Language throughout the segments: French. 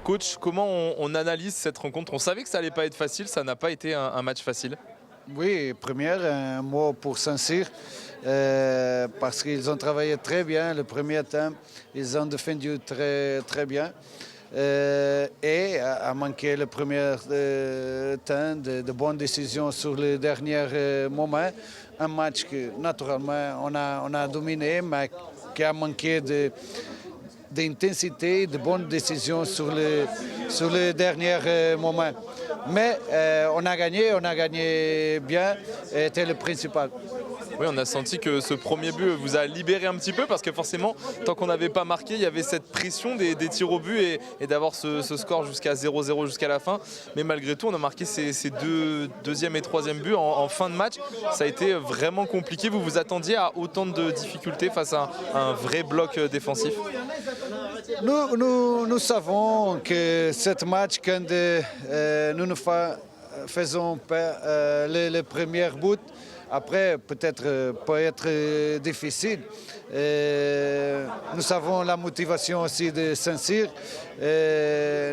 Coach, comment on analyse cette rencontre? On savait que ça allait pas être facile, ça n'a pas été un match facile. Oui, première, un mot pour Saint-Cyr, parce qu'ils ont travaillé très bien le premier temps, ils ont défendu très bien. Et a manqué le premier temps de bonnes décisions sur le dernier moment. Un match que naturellement on a dominé, mais qui a manqué d'intensité, de bonnes décisions sur le dernier moment. Mais on a gagné bien, et c'était le principal. Oui, on a senti que ce premier but vous a libéré un petit peu parce que forcément, tant qu'on n'avait pas marqué, il y avait cette pression des tirs au but et d'avoir ce score jusqu'à 0-0 jusqu'à la fin. Mais malgré tout, on a marqué ces deuxième et troisième buts en fin de match. Ça a été vraiment compliqué. Vous vous attendiez à autant de difficultés face à un vrai bloc défensif? Nous savons que ce match, quand nous ne faisons pas le premier but, après peut-être peut être difficile. Nous savons la motivation aussi de Saint-Cyr.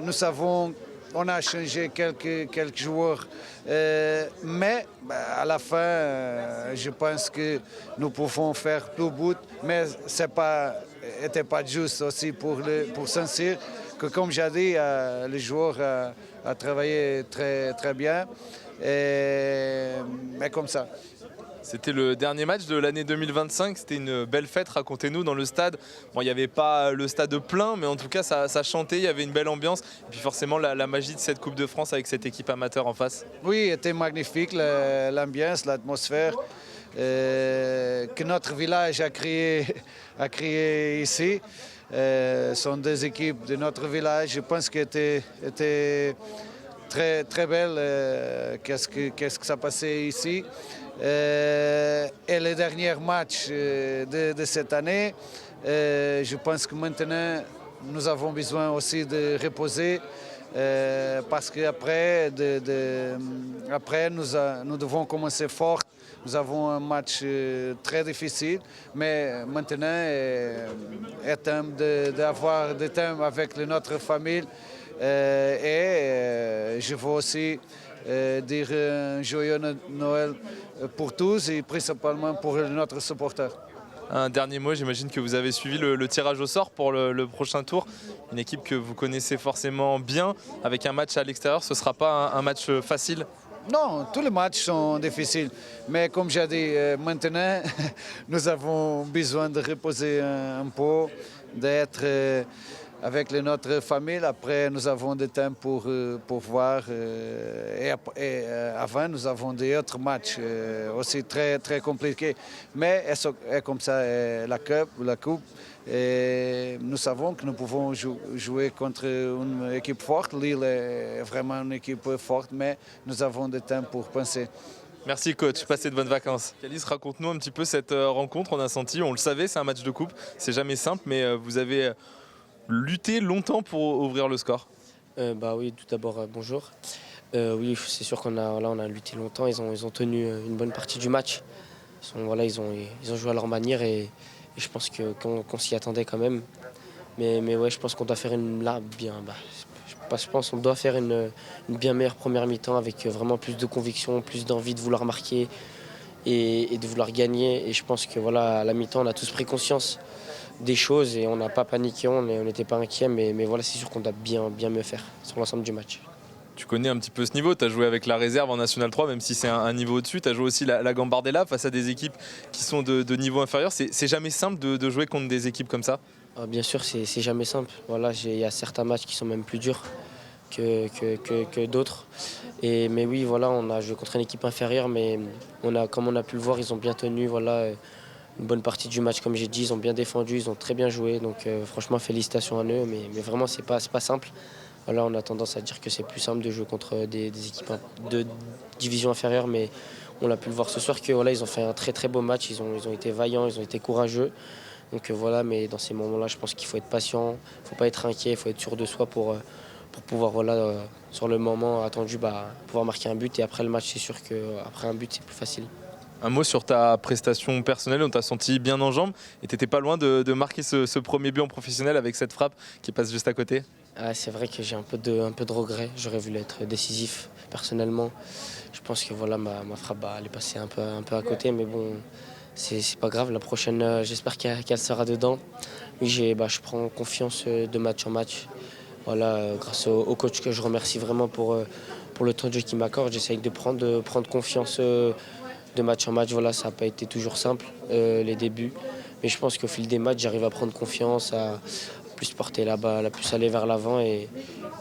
Nous savons on a changé quelques joueurs, mais à la fin, je pense que nous pouvons faire tout but, mais ce n'était pas juste aussi pour Saint-Cyr, que comme j'ai dit, le joueur a travaillé très bien, mais comme ça. C'était le dernier match de l'année 2025, c'était une belle fête, racontez-nous dans le stade. Bon, il n'y avait pas le stade plein, mais en tout cas ça chantait, il y avait une belle ambiance. Et puis forcément la magie de cette Coupe de France avec cette équipe amateur en face. Oui, c'était magnifique l'ambiance, l'atmosphère que notre village a créé ici. Ce sont des équipes de notre village, je pense qu'elles étaient très belles. Qu'est-ce que ça passait ici? Et le dernier match de cette année, je pense que maintenant nous avons besoin aussi de reposer parce qu'après nous devons commencer fort. Nous avons un match très difficile, mais maintenant est temps d'avoir du temps avec notre famille et je veux aussi dire un joyeux Noël pour tous et principalement pour notre supporter. Un dernier mot, j'imagine que vous avez suivi le tirage au sort pour le prochain tour. Une équipe que vous connaissez forcément bien, avec un match à l'extérieur, ce ne sera pas un match facile? Non, tous les matchs sont difficiles, mais comme j'ai dit, maintenant, nous avons besoin de reposer un peu, d'être avec notre famille. Après, nous avons du temps pour voir. Et avant, nous avons des autres matchs aussi très compliqués. Mais c'est comme ça, la coupe. Et nous savons que nous pouvons jouer contre une équipe forte. Lille est vraiment une équipe forte, mais nous avons du temps pour penser. Merci coach, passez de bonnes vacances. Calice, raconte-nous un petit peu cette rencontre. On a senti, on le savait, c'est un match de coupe. C'est jamais simple, mais vous avez lutté longtemps pour ouvrir le score. Oui, tout d'abord, bonjour. Oui, c'est sûr qu'on a lutté longtemps. Ils ont tenu une bonne partie du match. Ils ont joué à leur manière et je pense qu'on s'y attendait quand même. Mais ouais, je pense qu'on doit faire on doit faire une bien meilleure première mi-temps avec vraiment plus de conviction, plus d'envie de vouloir marquer et de vouloir gagner. Et je pense que à la mi-temps, on a tous pris conscience des choses et on n'a pas paniqué, on n'était pas inquiet, mais voilà, c'est sûr qu'on doit bien mieux faire sur l'ensemble du match. Tu connais un petit peu ce niveau, tu as joué avec la réserve en National 3, même si c'est un niveau au-dessus, tu as joué aussi la Gambardella face à des équipes qui sont de niveau inférieur. C'est jamais simple de jouer contre des équipes comme ça? Bien sûr, c'est jamais simple. Voilà, il y a certains matchs qui sont même plus durs que d'autres. Mais oui, voilà, on a joué contre une équipe inférieure, mais comme on a pu le voir, ils ont bien tenu. Voilà, une bonne partie du match, comme j'ai dit, ils ont bien défendu, ils ont très bien joué. Donc franchement, félicitations à eux, mais vraiment, c'est pas simple. Voilà, on a tendance à dire que c'est plus simple de jouer contre des équipes de division inférieure, mais on a pu le voir ce soir que ils ont fait un très beau match, ils ont été vaillants, ils ont été courageux. Donc voilà, mais dans ces moments-là, je pense qu'il faut être patient, il ne faut pas être inquiet, il faut être sûr de soi pour pouvoir, sur le moment attendu, pouvoir marquer un but. Et après le match, c'est sûr qu'après un but, c'est plus facile. Un mot sur ta prestation personnelle, on t'a senti bien en jambes et t'étais pas loin de marquer ce premier but en professionnel avec cette frappe qui passe juste à côté. Ah, c'est vrai que j'ai un peu de regret. J'aurais voulu être décisif personnellement. Je pense que voilà, ma frappe elle est passée un peu à côté, mais bon, c'est pas grave. La prochaine, j'espère qu'elle sera dedans. Oui, je prends confiance de match en match. Voilà, grâce au coach que je remercie vraiment pour le temps de jeu qu'il m'accorde. J'essaye de prendre confiance de match en match. Voilà, ça n'a pas été toujours simple, les débuts. Mais je pense qu'au fil des matchs, j'arrive à prendre confiance, à plus porter la balle, à plus aller vers l'avant. Et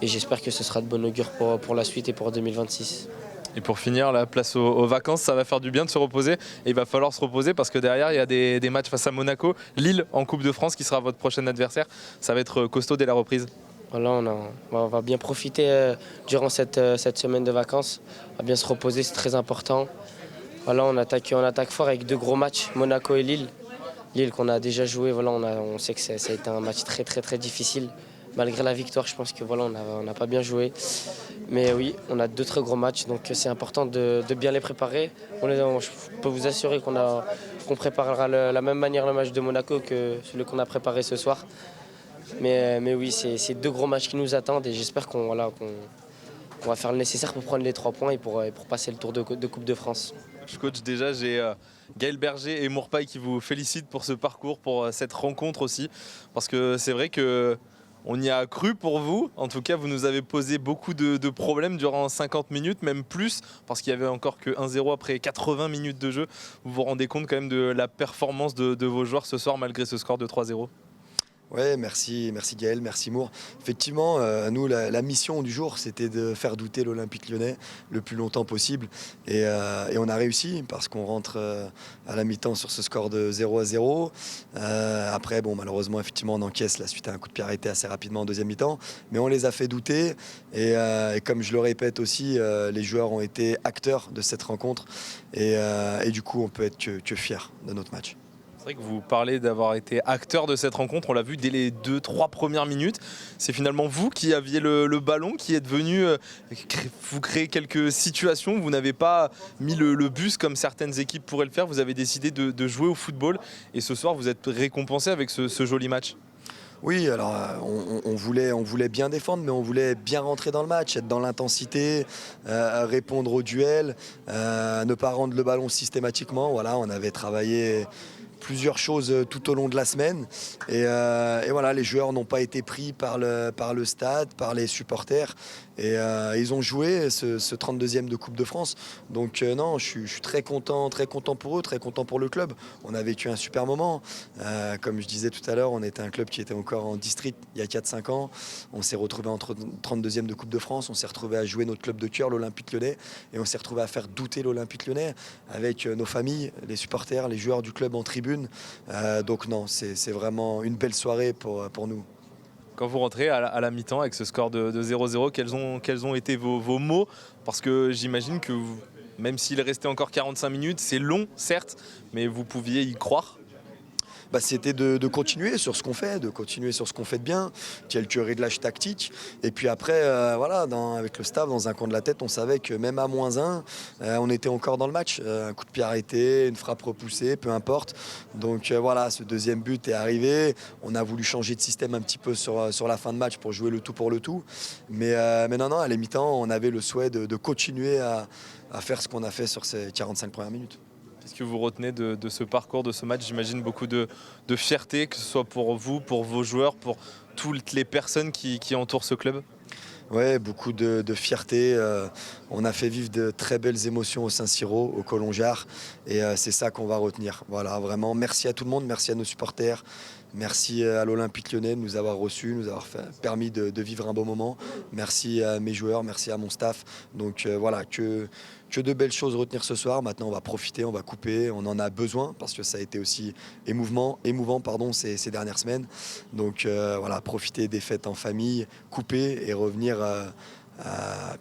j'espère que ce sera de bon augure pour la suite et pour 2026. Et pour finir, la place aux vacances, ça va faire du bien de se reposer. Et il va falloir se reposer parce que derrière, il y a des matchs face à Monaco, Lille en Coupe de France qui sera votre prochain adversaire. Ça va être costaud dès la reprise. Voilà, on va bien profiter durant cette semaine de vacances. On va bien se reposer, c'est très important. Voilà, on attaque fort avec 2 gros matchs, Monaco et Lille. Lille qu'on a déjà joué, voilà, on sait que ça a été un match très difficile. Malgré la victoire, je pense que voilà, on n'a pas bien joué. Mais oui, on a 2 très gros matchs, donc c'est important de bien les préparer. Je peux vous assurer qu'on préparera de la même manière le match de Monaco que celui qu'on a préparé ce soir. Mais oui, c'est 2 gros matchs qui nous attendent et j'espère qu'on va faire le nécessaire pour prendre les 3 points et pour passer le tour de Coupe de France. Coach, déjà, j'ai Gaël Berger et Mourpaille qui vous félicitent pour ce parcours, pour cette rencontre aussi. Parce que c'est vrai qu'on y a cru pour vous. En tout cas, vous nous avez posé beaucoup de problèmes durant 50 minutes, même plus, parce qu'il y avait encore que 1-0 après 80 minutes de jeu. Vous vous rendez compte quand même de la performance de vos joueurs ce soir, malgré ce score de 3-0? Ouais, merci Gaël, merci Mour. Effectivement, nous, la mission du jour, c'était de faire douter l'Olympique Lyonnais le plus longtemps possible. Et on a réussi parce qu'on rentre à la mi-temps sur ce score de 0-0. Après, bon, malheureusement, effectivement, on encaisse la suite à un coup de pied arrêté assez rapidement en deuxième mi-temps. Mais on les a fait douter. Et comme je le répète aussi, les joueurs ont été acteurs de cette rencontre. Et du coup, on peut être que fiers de notre match. C'est vrai que vous parlez d'avoir été acteur de cette rencontre, on l'a vu dès les 2-3 premières minutes. C'est finalement vous qui aviez le ballon, qui êtes venu vous créer quelques situations. Vous n'avez pas mis le bus comme certaines équipes pourraient le faire. Vous avez décidé de jouer au football et ce soir vous êtes récompensé avec ce joli match. Oui, alors on voulait bien défendre, mais on voulait bien rentrer dans le match, être dans l'intensité, répondre au duel, ne pas rendre le ballon systématiquement. Voilà, on avait travaillé plusieurs choses tout au long de la semaine. Et voilà, les joueurs n'ont pas été pris par le stade, par les supporters. Et ils ont joué ce 32e de Coupe de France. Donc non, je suis très content pour eux, très content pour le club. On a vécu un super moment. Comme je disais tout à l'heure, on était un club qui était encore en district il y a 4-5 ans. On s'est retrouvé en 32e de Coupe de France. On s'est retrouvé à jouer notre club de cœur, l'Olympique Lyonnais. Et on s'est retrouvé à faire douter l'Olympique Lyonnais avec nos familles, les supporters, les joueurs du club en tribune. Donc non, c'est vraiment une belle soirée pour nous. Quand vous rentrez à la mi-temps avec ce score de 0-0, quels ont été vos mots? Parce que j'imagine que même s'il restait encore 45 minutes, c'est long certes, mais vous pouviez y croire. C'était de continuer sur ce qu'on fait, de continuer sur ce qu'on fait de bien, quelques réglages tactiques. Et puis après, voilà, avec le staff, dans un coin de la tête, on savait que même à -1, on était encore dans le match. Un coup de pied arrêté, une frappe repoussée, peu importe. Donc voilà, ce deuxième but est arrivé. On a voulu changer de système un petit peu sur la fin de match pour jouer le tout pour le tout. Mais non, à la mi-temps, on avait le souhait de continuer à faire ce qu'on a fait sur ces 45 premières minutes. Qu'est-ce que vous retenez de ce parcours, de ce match? J'imagine beaucoup de fierté, que ce soit pour vous, pour vos joueurs, pour toutes les personnes qui entourent ce club. Ouais, beaucoup de fierté. On a fait vivre de très belles émotions au Saint-Siro, au Collongeard. Et c'est ça qu'on va retenir. Voilà, vraiment, merci à tout le monde, merci à nos supporters. Merci à l'Olympique Lyonnais de nous avoir reçus, nous avoir permis de vivre un beau moment. Merci à mes joueurs, merci à mon staff. Donc voilà, que de belles choses à retenir ce soir. Maintenant, on va profiter, on va couper. On en a besoin parce que ça a été aussi émouvant ces dernières semaines. Donc voilà, profiter des fêtes en famille, couper et revenir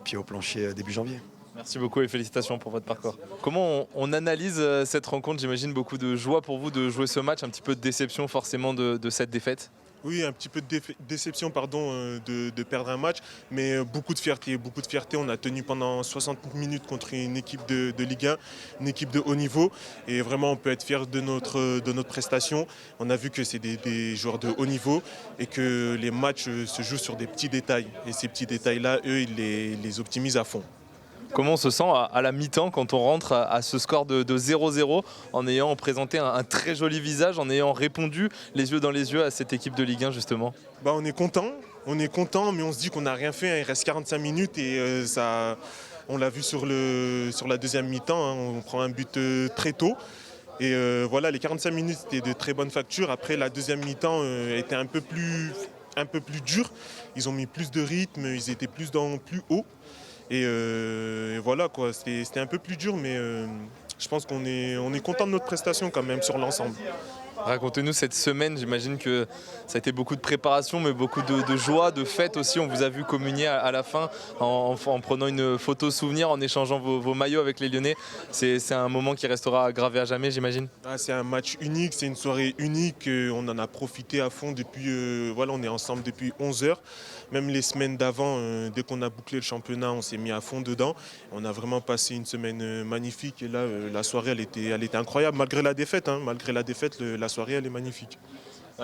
pied au plancher début janvier. Merci beaucoup et félicitations pour votre parcours. Comment on analyse cette rencontre? J'imagine beaucoup de joie pour vous de jouer ce match, un petit peu de déception forcément de cette défaite. Oui, un petit peu de déception de perdre un match, mais beaucoup de fierté. Beaucoup de fierté. On a tenu pendant 60 minutes contre une équipe de Ligue 1, une équipe de haut niveau. Et vraiment, on peut être fier de notre prestation. On a vu que c'est des joueurs de haut niveau et que les matchs se jouent sur des petits détails. Et ces petits détails-là, eux, ils les optimisent à fond. Comment on se sent à la mi-temps quand on rentre à ce score de 0-0 en ayant présenté un très joli visage, en ayant répondu les yeux dans les yeux à cette équipe de Ligue 1 justement? On est content, mais on se dit qu'on n'a rien fait. Il reste 45 minutes et on l'a vu sur la deuxième mi-temps. On prend un but très tôt. Et voilà, les 45 minutes étaient de très bonne facture. Après, la deuxième mi-temps était un peu plus dure. Ils ont mis plus de rythme, ils étaient plus haut. Et voilà, quoi, c'était un peu plus dur, mais je pense qu'on est content de notre prestation quand même sur l'ensemble. Racontez-nous cette semaine, j'imagine que ça a été beaucoup de préparation, mais beaucoup de joie, de fête aussi. On vous a vu communier à la fin en prenant une photo souvenir, en échangeant vos maillots avec les Lyonnais. C'est un moment qui restera gravé à jamais, j'imagine. C'est un match unique, c'est une soirée unique. On en a profité à fond depuis, voilà, on est ensemble depuis 11 heures. Même les semaines d'avant, dès qu'on a bouclé le championnat, on s'est mis à fond dedans. On a vraiment passé une semaine magnifique. Et là, la soirée, elle était incroyable, malgré la défaite. Malgré la défaite, la soirée, elle est magnifique.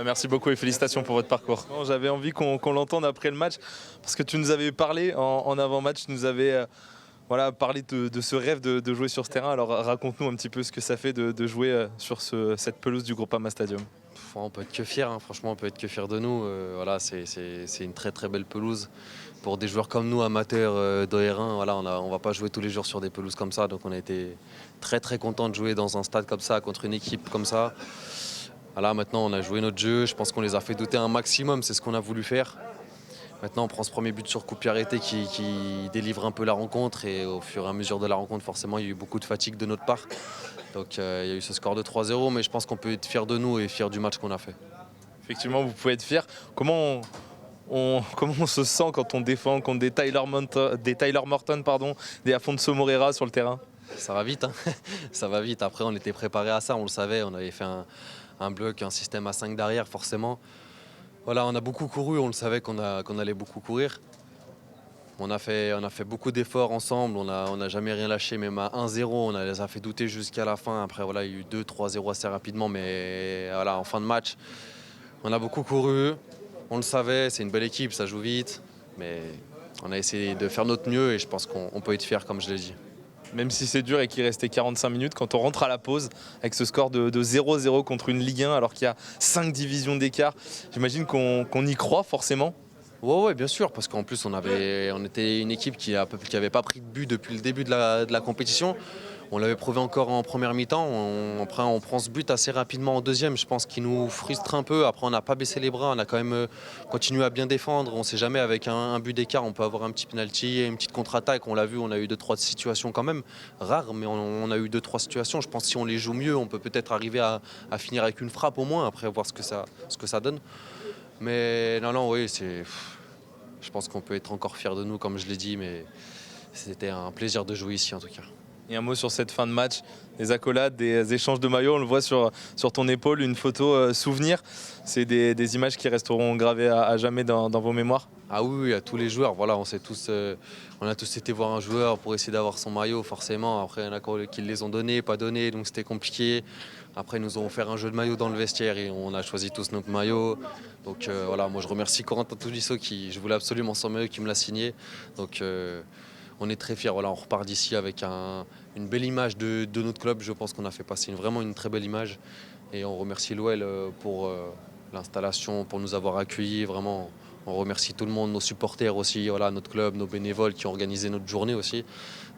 Merci beaucoup et félicitations pour votre parcours. J'avais envie qu'on l'entende après le match, parce que tu nous avais parlé en avant-match, tu nous avais parlé de ce rêve de jouer sur ce terrain. Alors raconte-nous un petit peu ce que ça fait de jouer sur cette pelouse du Groupama Stadium. On peut être que fier, franchement on peut être que fier de nous. Voilà, c'est une très très belle pelouse. Pour des joueurs comme nous, amateurs d'OR1, voilà, on ne va pas jouer tous les jours sur des pelouses comme ça. Donc on a été très très contents de jouer dans un stade comme ça, contre une équipe comme ça. Voilà, maintenant on a joué notre jeu, je pense qu'on les a fait douter un maximum, c'est ce qu'on a voulu faire. Maintenant on prend ce premier but sur coup de pied arrêté qui délivre un peu la rencontre, et au fur et à mesure de la rencontre forcément il y a eu beaucoup de fatigue de notre part. Donc il y a eu ce score de 3-0, mais je pense qu'on peut être fier de nous et fier du match qu'on a fait. Effectivement, vous pouvez être fier. Comment on se sent quand on défend contre des Tyler Morton, des Afonso Moreira sur le terrain? Ça va vite, ça va vite. Après on était préparé à ça, on le savait, on avait fait un bloc, un système à 5 derrière forcément. Voilà, on a beaucoup couru, on le savait qu'on allait beaucoup courir. On a fait beaucoup d'efforts ensemble, on n'a jamais rien lâché, même à 1-0, on les a fait douter jusqu'à la fin. Après voilà, il y a eu 2-3-0 assez rapidement, mais voilà, en fin de match, on a beaucoup couru, on le savait, c'est une belle équipe, ça joue vite, mais on a essayé de faire notre mieux et je pense qu'on peut être fier comme je l'ai dit. Même si c'est dur et qu'il restait 45 minutes, quand on rentre à la pause avec ce score de 0-0 contre une Ligue 1 alors qu'il y a 5 divisions d'écart, j'imagine qu'on y croit forcément. Ouais, bien sûr, parce qu'en plus on était une équipe qui n'avait pas pris de but depuis le début de la compétition. On l'avait prouvé encore en première mi-temps, on prend ce but assez rapidement en deuxième, je pense qu'il nous frustre un peu. Après on n'a pas baissé les bras, on a quand même continué à bien défendre. On ne sait jamais, avec un but d'écart, on peut avoir un petit penalty et une petite contre-attaque. On l'a vu, on a eu 2-3 situations quand même, rares, mais on a eu 2-3 situations. Je pense que si on les joue mieux, on peut peut-être arriver à finir avec une frappe au moins, après voir ce que ça donne. Mais non, oui, je pense qu'on peut être encore fier de nous, comme je l'ai dit, mais c'était un plaisir de jouer ici en tout cas. Et un mot sur cette fin de match, des accolades, des échanges de maillots, on le voit sur ton épaule, une photo souvenir. C'est des images qui resteront gravées à jamais dans vos mémoires. Ah oui, à tous les joueurs. Voilà, on a tous été voir un joueur pour essayer d'avoir son maillot, forcément. Après, il y en a qui les ont donnés, pas donnés, donc c'était compliqué. Après, ils nous ont offert un jeu de maillot dans le vestiaire et on a choisi tous notre maillot. Donc voilà, moi je remercie Corentin Tolisso je voulais absolument son maillot, qui me l'a signé. Donc on est très fiers. Voilà, on repart d'ici avec une belle image de notre club. Je pense qu'on a fait passer vraiment une très belle image. Et on remercie l'OL pour l'installation, pour nous avoir accueillis. Vraiment, on remercie tout le monde, nos supporters aussi, voilà, notre club, nos bénévoles qui ont organisé notre journée aussi.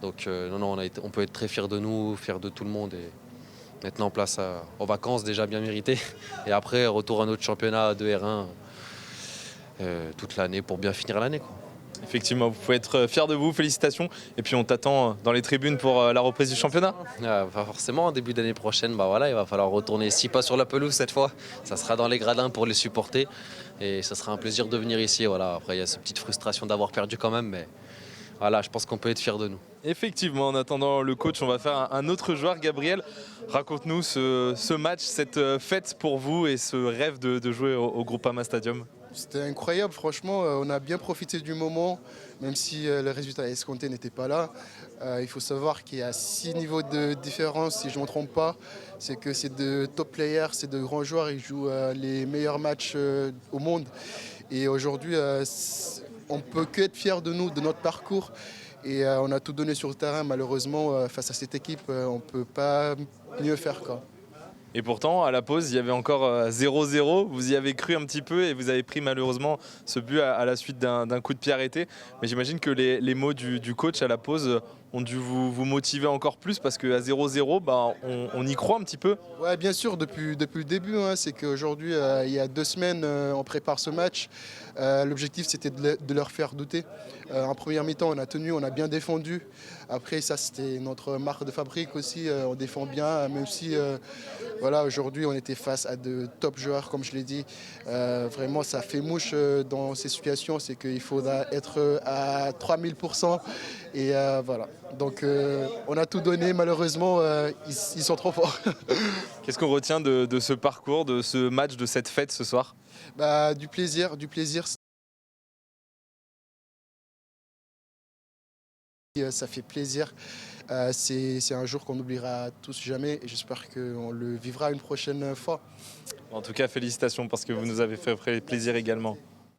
Donc on peut être très fiers de nous, fiers de tout le monde. Et maintenant, place aux vacances déjà bien méritées. Et après, retour à notre championnat de R1 toute l'année pour bien finir l'année, quoi. Effectivement, vous pouvez être fiers de vous, félicitations. Et puis on t'attend dans les tribunes pour la reprise du championnat. Pas forcément, en début d'année prochaine, il va falloir retourner, si pas sur la pelouse cette fois, ça sera dans les gradins pour les supporter. Et ça sera un plaisir de venir ici. Voilà. Après, il y a cette petite frustration d'avoir perdu quand même, mais voilà, je pense qu'on peut être fiers de nous. Effectivement, en attendant le coach, on va faire un autre joueur. Gabriel, raconte-nous ce match, cette fête pour vous et ce rêve de jouer au Groupama Stadium. C'était incroyable, franchement, on a bien profité du moment, même si le résultat escompté n'était pas là. Il faut savoir qu'il y a 6 niveaux de différence, si je ne me trompe pas. C'est que c'est de top players, c'est de grands joueurs, ils jouent les meilleurs matchs au monde. Et aujourd'hui, on ne peut que être fiers de nous, de notre parcours. Et on a tout donné sur le terrain, malheureusement, face à cette équipe, on ne peut pas mieux faire, quoi. Et pourtant, à la pause, il y avait encore 0-0. Vous y avez cru un petit peu et vous avez pris malheureusement ce but à la suite d'un coup de pied arrêté. Mais j'imagine que les mots du coach à la pause ont dû vous motiver encore plus parce qu'à 0-0, on y croit un petit peu. Ouais, bien sûr, depuis le début. C'est qu'aujourd'hui, il y a 2 semaines, on prépare ce match. L'objectif, c'était de leur faire douter. En première mi-temps, on a tenu, on a bien défendu. Après, ça, c'était notre marque de fabrique aussi. On défend bien, même si aujourd'hui, on était face à de top joueurs, comme je l'ai dit. Vraiment, ça fait mouche dans ces situations. C'est qu'il faudra être à 3000%. Et voilà. Donc, on a tout donné. Malheureusement, ils sont trop forts. Qu'est-ce qu'on retient de ce parcours, de ce match, de cette fête ce soir ? Du plaisir, du plaisir. Ça fait plaisir. C'est un jour qu'on n'oubliera tous jamais et j'espère qu'on le vivra une prochaine fois. En tout cas, félicitations parce que vous nous avez fait plaisir également.